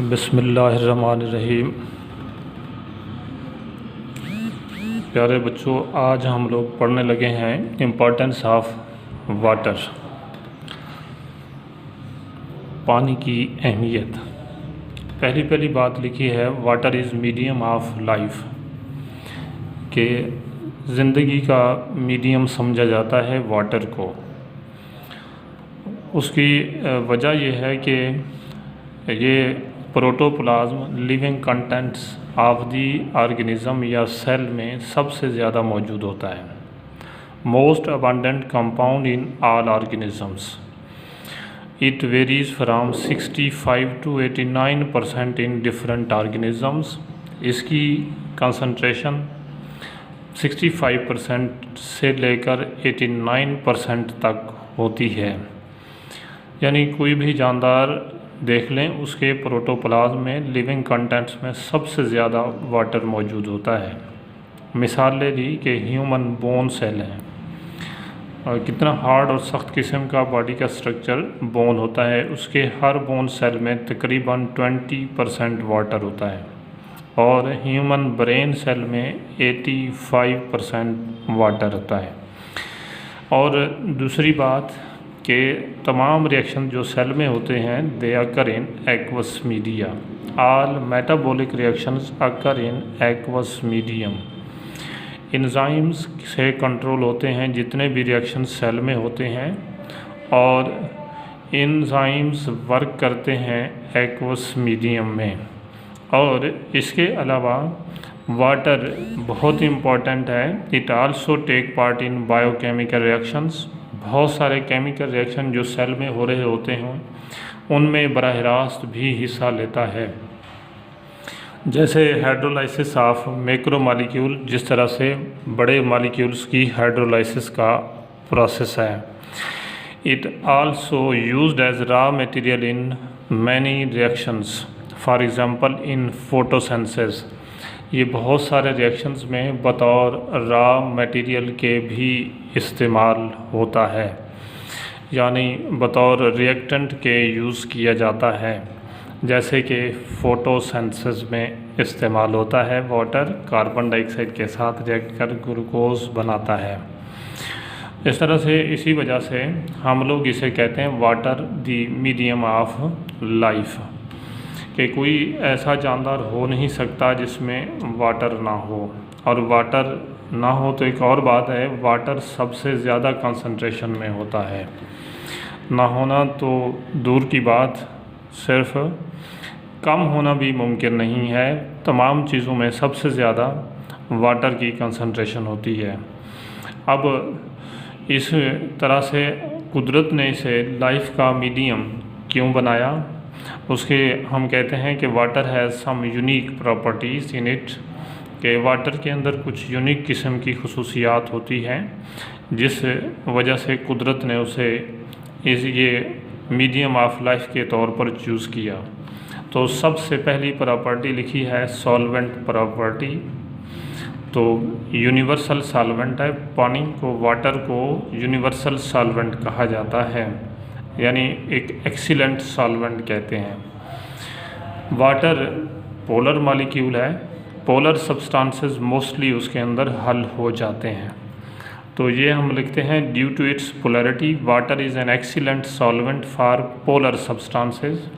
बिस्मिल्लाहिर्रहमानिर्रहीम। प्यारे बच्चों, आज हम लोग पढ़ने लगे हैं इम्पोर्टेंस ऑफ वाटर, पानी की अहमियत। पहली बात लिखी है water is medium of life, के ज़िंदगी का मीडियम समझा जाता है वाटर को। उसकी वजह यह है कि ये protoplasm living contents of the organism या सेल में सबसे ज़्यादा मौजूद होता है। Most abundant compound in all organisms. It varies from 65 to 89% in different organisms. इसकी कंसंट्रेशन 65% से लेकर 89% तक होती है। यानी कोई भी जानदार देख लें, उसके प्रोटोप्लाज्म में लिविंग कंटेंट्स में सबसे ज़्यादा वाटर मौजूद होता है। मिसाल ले ली कि ह्यूमन बोन सेल हैं, और कितना हार्ड और सख्त किस्म का बॉडी का स्ट्रक्चर बोन होता है। उसके हर बोन सेल में तकरीबन 20% वाटर होता है, और ह्यूमन ब्रेन सेल में 85% वाटर होता है। और दूसरी बात कि तमाम रिएक्शन जो सेल में होते हैं they occur in aqueous media. All metabolic reactions occur in aqueous medium. Enzymes से कंट्रोल होते हैं जितने भी रिएक्शन सेल में होते हैं, और एंजाइम्स वर्क करते हैं एक्वस मीडियम में। और इसके अलावा वाटर बहुत इम्पॉर्टेंट है। It also take part in biochemical reactions. बहुत सारे केमिकल रिएक्शन जो सेल में हो रहे होते हैं उनमें बराह रास्त भी हिस्सा लेता है, जैसे हाइड्रोलाइसिस ऑफ मैक्रो मॉलिक्यूल, जिस तरह से बड़े मॉलिक्यूल्स की हाइड्रोलाइसिस का प्रोसेस है। It also used as raw material in many reactions, for example in photosynthesis. ये बहुत सारे रिएक्शंस में बतौर रॉ मटेरियल के भी इस्तेमाल होता है, यानी बतौर रिएक्टेंट के यूज़ किया जाता है। जैसे कि फोटोसिंथेसिस में इस्तेमाल होता है वाटर, कार्बन डाइऑक्साइड के साथ रिएक्ट कर ग्लूकोज बनाता है। इस तरह से इसी वजह से हम लोग इसे कहते हैं water the medium of life, कि कोई ऐसा जानदार हो नहीं सकता जिसमें वाटर ना हो। और वाटर ना हो तो एक और बात है, वाटर सबसे ज़्यादा कंसंट्रेशन में होता है। ना होना तो दूर की बात, सिर्फ कम होना भी मुमकिन नहीं है। तमाम चीज़ों में सबसे ज़्यादा वाटर की कंसंट्रेशन होती है। अब इस तरह से कुदरत ने इसे लाइफ का मीडियम क्यों बनाया, उसके हम कहते हैं कि water has some unique properties in it, कि वाटर के अंदर कुछ यूनिक किस्म की खुसूसियात होती हैं, जिस वजह से कुदरत ने उसे ये मीडियम ऑफ लाइफ के तौर पर चूज़ किया। तो सबसे पहली प्रॉपर्टी लिखी है सॉल्वेंट प्रॉपर्टी। तो यूनिवर्सल सॉल्वेंट है, पानी को, वाटर को यूनिवर्सल सॉल्वेंट कहा जाता है, यानी एक एक्सीलेंट सॉल्वेंट कहते हैं। वाटर पोलर मॉलिक्यूल है, पोलर सब्सटेंसेस मोस्टली उसके अंदर हल हो जाते हैं। तो ये हम लिखते हैं due to its polarity water is an excellent solvent for polar substances.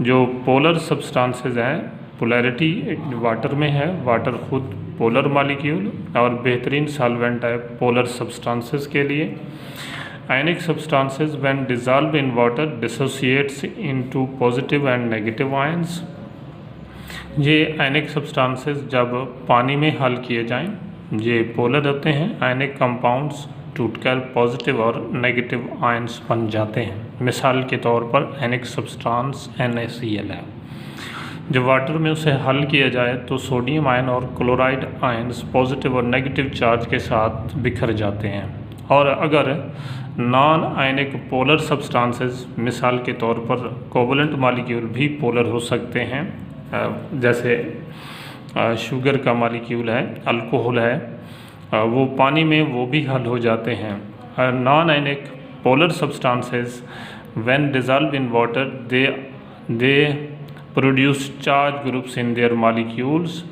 जो पोलर सब्सटेंसेस हैं, पोलैरिटी वाटर में है, वाटर खुद पोलर मॉलिक्यूल और बेहतरीन सॉल्वेंट है पोलर सब्सटेंसेस के लिए। Ionic substances when dissolved in water dissociates into positive and negative ions। ये आयनिक सब्सटेंसेस जब पानी में हल किए जाएं, ये पोलर होते हैं। आयनिक कंपाउंड्स टूटकर पॉजिटिव और नेगेटिव आयंस बन जाते हैं। मिसाल के तौर पर आयनिक सब्सटेंस NaCl है। जब वाटर में उसे हल किया जाए तो सोडियम आयन और क्लोराइड आयंस पॉजिटिव और नेगेटिव चार्ज के साथ बिखर जाते हैं। और अगर नॉन आयनिक पोलर सब्सटेंसेस, मिसाल के तौर पर कोवलेंट मॉलिक्यूल भी पोलर हो सकते हैं, जैसे शुगर का मॉलिक्यूल है, अल्कोहल है, वो पानी में वो भी हल हो जाते हैं। Non ionic polar substances when dissolve in water they produce charge groups in their molecules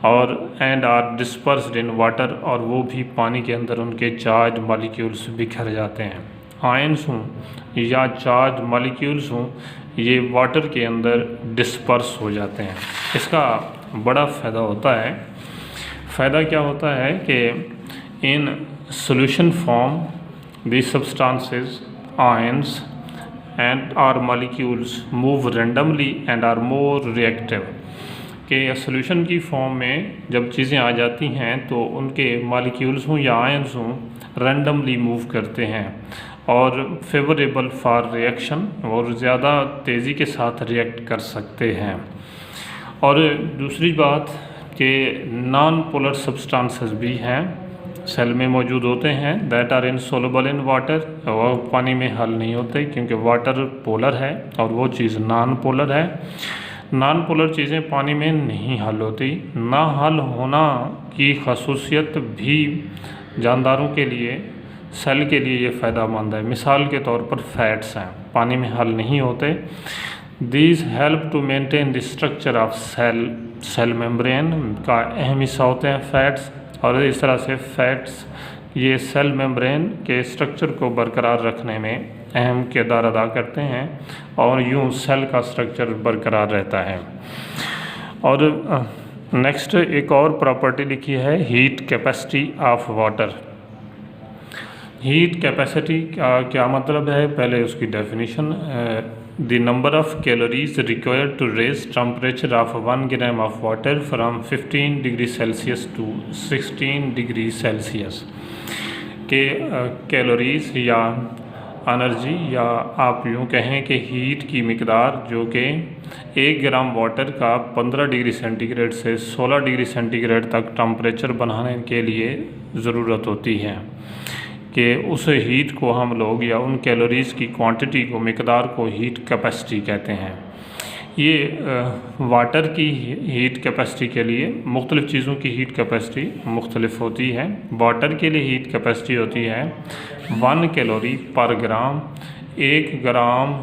और and are dispersed in water, और वो भी पानी के अंदर उनके चार्ज मॉलिक्यूल्स बिखर जाते हैं। आयंस हों या चार्ज मॉलिक्यूल्स हों, ये वाटर के अंदर डिस्पर्स हो जाते हैं। इसका बड़ा फ़ायदा होता है। फ़ायदा क्या होता है कि in solution form the substances ions and our molecules move randomly and are more reactive, के सोल्यूशन की फॉर्म में जब चीज़ें आ जाती हैं तो उनके मॉलिक्यूल्स हों या आयंस हों रैंडमली मूव करते हैं और फेवरेबल फॉर रिएक्शन, और ज़्यादा तेज़ी के साथ रिएक्ट कर सकते हैं। और दूसरी बात कि नॉन पोलर सब्सटेंसेस भी हैं सेल में मौजूद होते हैं, that are insoluble in water, वो पानी में हल नहीं होते क्योंकि वाटर पोलर है और वो चीज़ नॉन पोलर है। नॉन पोलर चीज़ें पानी में नहीं हल होती। ना हल होना की खसूसियत भी जानदारों के लिए, सेल के लिए ये फ़ायदामंद है। मिसाल के तौर पर फैट्स हैं, पानी में हल नहीं होते। These help to maintain the structure of cell membrane का अहम हिस्सा होते हैं फैट्स, और इस तरह से फैट्स ये सेल मेम्ब्रेन के स्ट्रक्चर को बरकरार रखने में अहम किरदार अदा करते हैं और यूं सेल का स्ट्रक्चर बरकरार रहता है। और नेक्स्ट एक और प्रॉपर्टी लिखी है, heat capacity of water. Heat capacity का क्या मतलब है, पहले उसकी definition. The number of calories required to raise temperature of 1 gram of water from 15 degree Celsius to 16 degree Celsius के कैलोरीज या एनर्जी, या आप यूँ कहें कि हीट की मिकदार जो कि 1 ग्राम वाटर का 15 डिग्री सेंटीग्रेड से 16 डिग्री सेंटीग्रेड तक टेम्परेचर बनाने के लिए ज़रूरत होती है, कि उस हीट को हम लोग या उन कैलोरीज़ की क्वांटिटी को, मिकदार को हीट कैपेसिटी कहते हैं। ये वाटर की हीट कैपेसिटी के लिए मुख्तलिफ़ चीज़ों की हीट कैपेसिटी मुख्तलिफ होती है। वाटर के लिए हीट कैपेसिटी होती है 1 कैलोरी पर ग्राम। 1 ग्राम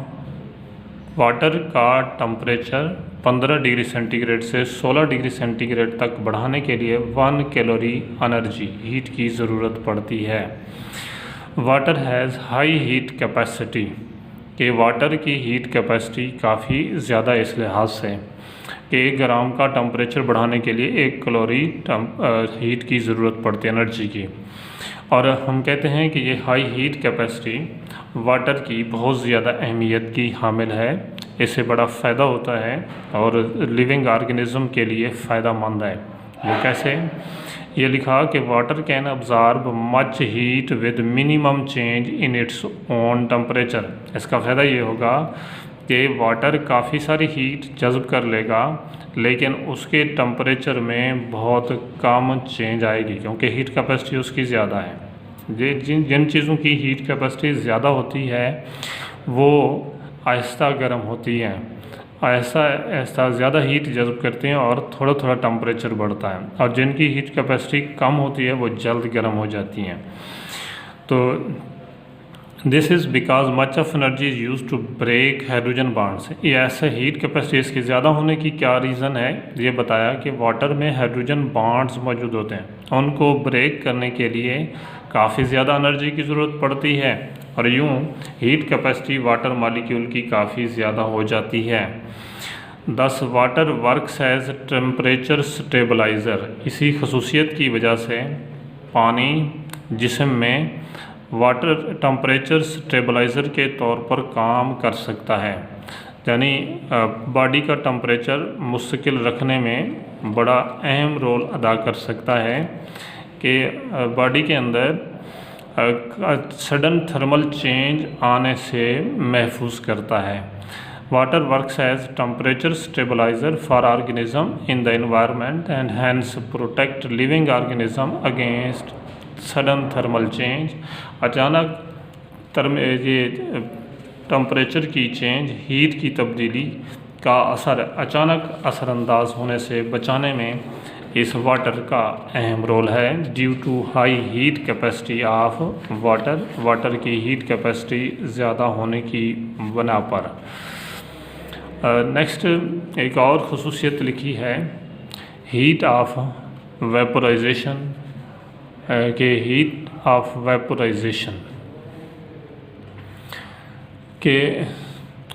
वाटर का टम्परेचर 15 डिग्री सेंटीग्रेड से 16 डिग्री सेंटीग्रेड तक बढ़ाने के लिए 1 कैलोरी एनर्जी हीट की ज़रूरत पड़ती है। Water has high heat capacity, कि वाटर की हीट कैपेसिटी काफ़ी ज़्यादा इस लिहाज से कि 1 ग्राम का टम्परेचर बढ़ाने के लिए 1 कैलोरी हीट की ज़रूरत पड़ती है, एनर्जी की। और हम कहते हैं कि ये हाई हीट कैपेसिटी वाटर की बहुत ज़्यादा अहमियत की हामिल है। इससे बड़ा फ़ायदा होता है और लिविंग ऑर्गेनिज़म के लिए फ़ायदा मंद है। वो कैसे? ये लिखा कि water can absorb much heat with minimum change in its own temperature. इसका फ़ायदा ये होगा कि वाटर काफ़ी सारी हीट जज़्ब कर लेगा, लेकिन उसके टेम्परेचर में बहुत कम चेंज आएगी क्योंकि हीट कैपेसिटी उसकी ज़्यादा है। जिन चीज़ों की हीट कैपेसिटी ज़्यादा होती है वो आहिस्ता गर्म होती हैं, आहिस्ता ज़्यादा हीट जज़्ब करते हैं और थोड़ा थोड़ा टेम्परेचर बढ़ता है, और जिनकी हीट कैपेसिटी कम होती है वो जल्द गर्म हो जाती हैं। तो this is because much of energy is use to break hydrogen bonds. ये ऐसे हीट कैपेसिटी इसकी ज़्यादा होने की क्या रीज़न है? ये बताया कि वाटर में हाइड्रोजन बॉन्ड्स मौजूद होते हैं, उनको ब्रेक करने के लिए काफ़ी ज़्यादा एनर्जी की ज़रूरत पड़ती है, और यूँ हीट कैपेसिटी वाटर मॉलिक्यूल की काफ़ी ज़्यादा हो जाती है। Thus water works as temperature stabiliser. इसी खसूसियत की वजह से पानी जिस्म में वाटर टेम्परेचर स्टेबलाइज़र के तौर पर काम कर सकता है, यानी बॉडी का टेम्परेचर मुस्तकिल रखने में बड़ा अहम रोल अदा कर सकता है कि बॉडी के अंदर सडन थर्मल चेंज आने से महफूज करता है। Water works as temperature stabiliser for organism in the environment and hence protect living organism against sudden thermal change. अचानक ये टेम्परेचर की चेंज, हीट की तब्दीली का असर अचानक असरअंदाज होने से बचाने में इस वाटर का अहम रोल है। Due to high heat capacity of water की हीट कैपेसिटी ज़्यादा होने की बना पर। नेक्स्ट एक और खसूसियत लिखी है हीट ऑफ वेपोराइजेशन के हीट ऑफ वेपोराइजेशन के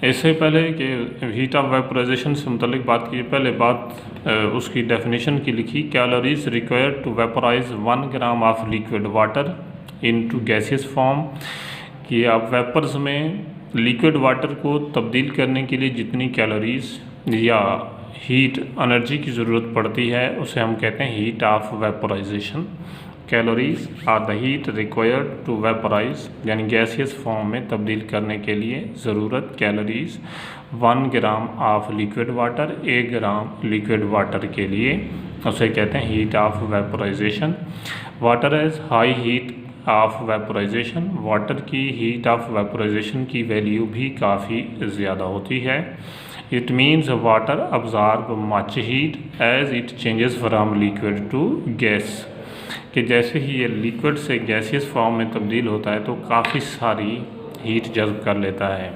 इससे पहले कि हीट ऑफ वेपोराइजेशन से मुतल्लिक बात की, पहले बात उसकी डेफिनेशन की लिखी। Calories required to vaporise 1 gram of liquid water into gaseous form, कि आप वेपर्स में लिक्विड वाटर को तब्दील करने के लिए जितनी कैलोरीज या हीट एनर्जी की ज़रूरत पड़ती है उसे हम कहते हैं heat of vaporisation. Calories are the heat required to vaporise, यानी गैसियस फॉर्म में तब्दील करने के लिए ज़रूरत calories 1 gram of liquid water, 1 gram liquid water के लिए उसे कहते हैं heat of vaporisation. Water as high heat of vaporisation, water की हीट ऑफ वेपोराइजेशन की वैल्यू भी काफ़ी ज़्यादा होती है। It means water absorb much heat as it changes from liquid to gas, कि जैसे ही ये लिक्विड से गैसियस फॉर्म में तब्दील होता है तो काफ़ी सारी हीट जज़्ब कर लेता है।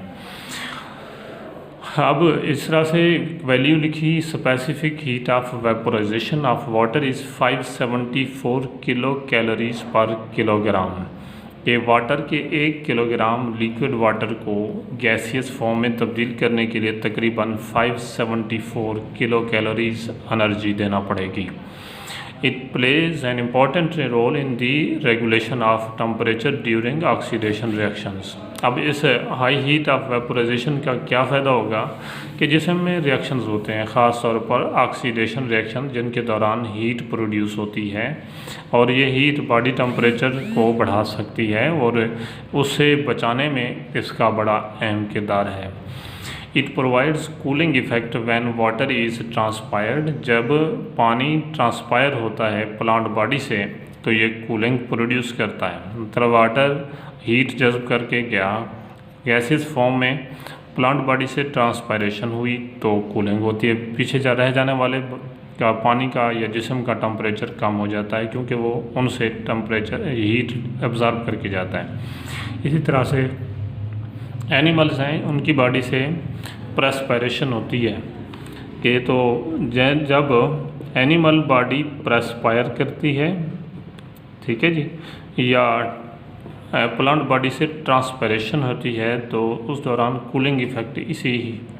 अब इस तरह से वैल्यू लिखी, specific heat of vaporisation of water is 574 kilo calories पर किलोग्राम, कि वाटर के 1 किलोग्राम लिक्विड वाटर को गैसियस फॉर्म में तब्दील करने के लिए तकरीबन 574 किलो कैलोरीज एनर्जी देना पड़ेगी। It plays an important role in the regulation of temperature during oxidation reactions। अब इस हाई हीट ऑफ वेपोराइजेशन का क्या फ़ायदा होगा कि जिसमें रिएक्शंस होते हैं, ख़ास तौर पर ऑक्सीडेशन रिएक्शन, जिनके दौरान हीट प्रोड्यूस होती है और ये हीट बॉडी टेम्परेचर को बढ़ा सकती है और उससे बचाने में इसका बड़ा अहम किरदार है। It provides cooling effect when water is transpired, जब पानी ट्रांसपायर होता है प्लांट बॉडी से तो ये कूलिंग प्रोड्यूस करता है। मतलब वाटर हीट जज़्ब करके गया गैसियस फॉर्म में, प्लांट बॉडी से ट्रांसपायरेशन हुई तो कूलिंग होती है, पीछे रह जाने वाले का पानी का या जिस्म का टेम्परेचर कम हो जाता है क्योंकि वो उनसे टेम्परेचर हीट एब्जॉर्ब करके जाता है। इसी तरह से एनिमल्स हैं, उनकी बॉडी से प्रेस्पायरेशन होती है कि तो जब एनिमल बॉडी प्रेस्पायर करती है, ठीक है जी, या प्लांट बॉडी से ट्रांसपायरेशन होती है तो उस दौरान कूलिंग इफ़ेक्ट इसी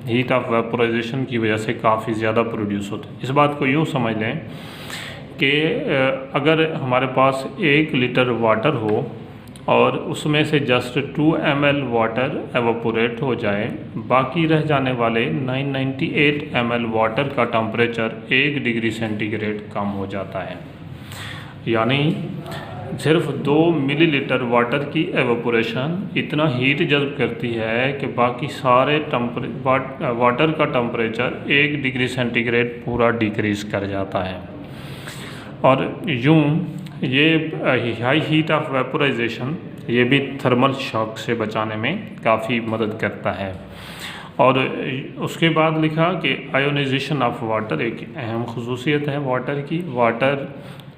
हीट ऑफ वेपोराइजेशन की वजह से काफ़ी ज़्यादा प्रोड्यूस होता है। इस बात को यूँ समझ लें कि अगर हमारे पास 1 लीटर वाटर हो और उसमें से जस्ट 2 ml वाटर एवपोरेट हो जाए, बाकी रह जाने वाले 998 ml वाटर का टेम्परेचर 1 डिग्री सेंटीग्रेड कम हो जाता है। यानी सिर्फ 2 मिलीलीटर वाटर की एवपोरेशन इतना हीट जज़्ब करती है कि बाकी सारे वाटर का टेम्परेचर 1 डिग्री सेंटीग्रेड पूरा डिक्रीज़ कर जाता है। और यूँ ये हाई हीट ऑफ वेपोराइजेशन ये भी थर्मल शॉक से बचाने में काफ़ी मदद करता है। और उसके बाद लिखा कि आयोनाइजेशन ऑफ वाटर एक अहम खसूसियत है वाटर की। Water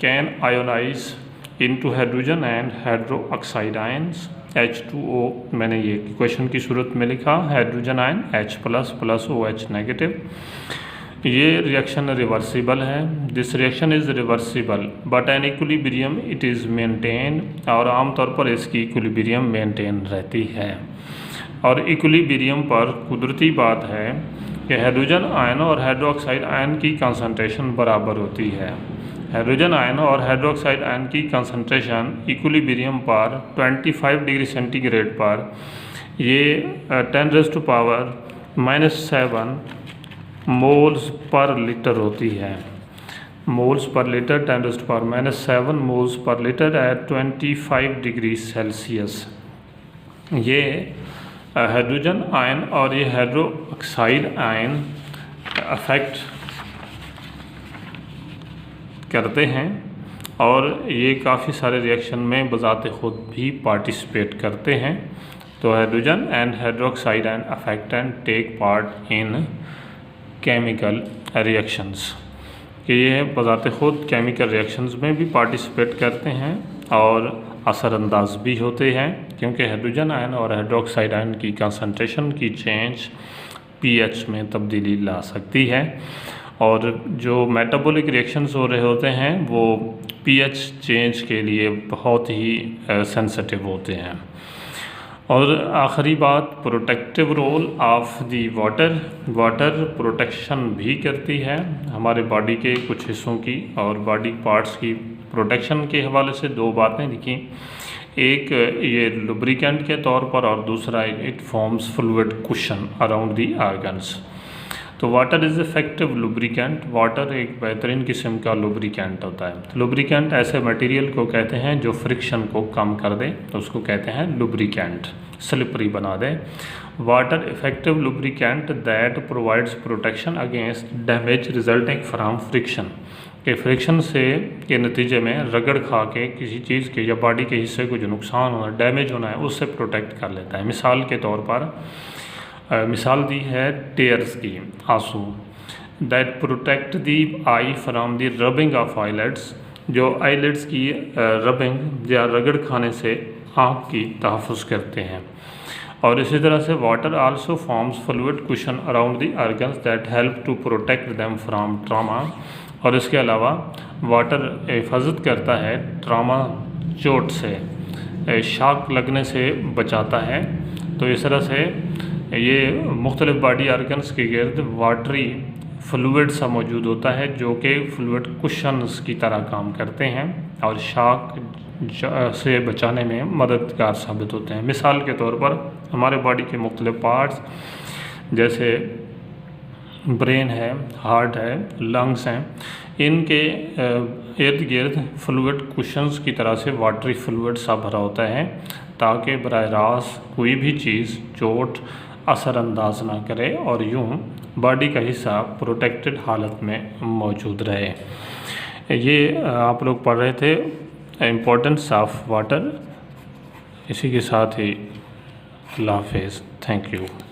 can ionise into hydrogen and hydro oxide ions H2O, मैंने ये क्वेश्चन की सूरत में लिखा, hydrogen ion H++ OH negative. ये रिएक्शन रिवर्सिबल है। This reaction is reversible but an equilibrium it is maintain, और आमतौर पर इसकी इक्विलिब्रियम मेंटेन रहती है। और इक्विलिब्रियम पर कुदरती बात है कि हाइड्रोजन आयन और हाइड्रोक्साइड आयन की कंसंट्रेशन बराबर होती है। हाइड्रोजन आयन और हाइड्रोक्साइड आयन की कंसंट्रेशन इक्विलिब्रियम पर 25 डिग्री सेंटीग्रेड पर ये 10⁻⁻7 मोल्स पर लीटर होती है। Moles per litre 10⁻⁻7 moles per litre at 25 degree Celsius. ये हाइड्रोजन आयन और ये हाइड्रोक्साइड आयन अफेक्ट करते हैं और ये काफ़ी सारे रिएक्शन में बज़ाते ख़ुद भी पार्टिसिपेट करते हैं। तो hydrogen and hydroxide ion affect and take part in chemical reactions, कि ये बज़ाते ख़ुद केमिकल रिएक्शंस में भी पार्टिसिपेट करते हैं और असरअंदाज भी होते हैं, क्योंकि हाइड्रोजन आयन और हाइड्रोक्साइड आयन की कंसंट्रेशन की चेंज पीएच में तब्दीली ला सकती है। और जो मेटाबॉलिक रिएक्शंस हो रहे होते हैं वो पीएच चेंज के लिए बहुत ही सेंसिटिव होते हैं। और आखिरी बात, protective role of the water. Water protection भी करती है हमारे बॉडी के कुछ हिस्सों की और बॉडी पार्ट्स की प्रोटेक्शन के हवाले से दो बातें लिखी। एक ये लुब्रिकेंट के तौर पर और दूसरा it forms fluid cushion around the organs. तो water is effective lubricant. Water एक बेहतरीन किस्म का लुब्रिकेंट होता है। लुब्रिकेंट ऐसे मटेरियल को कहते हैं जो फ्रिक्शन को कम कर दे, तो उसको कहते हैं लुब्रिकेंट, स्लिपरी बना दे। Water effective lubricant that provides protection against damage resulting from friction, के फ्रिक्शन से के नतीजे में रगड़ खा के किसी चीज़ के या बॉडी के हिस्से को जो नुकसान होना, डैमेज होना है, उससे प्रोटेक्ट कर लेता है। मिसाल के तौर पर मिसाल दी है टेयर्स की, आंसू। That protect the eye from the rubbing of eyelets, जो आईलेट्स की रबिंग या रगड़ खाने से आँख की तहफ़्फ़ुज़ करते हैं। और इसी तरह से water also forms fluid cushion around the organs that help to protect them from trauma. और इसके अलावा वाटर हिफाजत करता है ट्रामा, चोट से, शॉक लगने से बचाता है। तो इस तरह से ये मुख्तलिफ बॉडी आर्गन्स के गिर्द वाटरी फ्लूइड सा मौजूद होता है जो कि फ्लूइड कुशन्स की तरह काम करते हैं और शॉक से बचाने में मददगार साबित होते हैं। मिसाल के तौर पर हमारे बॉडी के मुख्तलिफ पार्ट्स जैसे ब्रेन है, हार्ट है, लंग्स हैं, इनके इर्द गिर्द फ्लूइड कुशन्स की तरह से वाटरी फ्लूइड सा भरा होता है ताकि बराह रास्त कोई भी चीज़ चोट असरअंदाज ना करे और यूँ बॉडी का हिस्सा प्रोटेक्टेड हालत में मौजूद रहे। ये आप लोग पढ़ रहे थे इम्पोर्टेंस ऑफ वाटर। इसी के साथ ही अल्लाह हाफ़िज़। Thank you.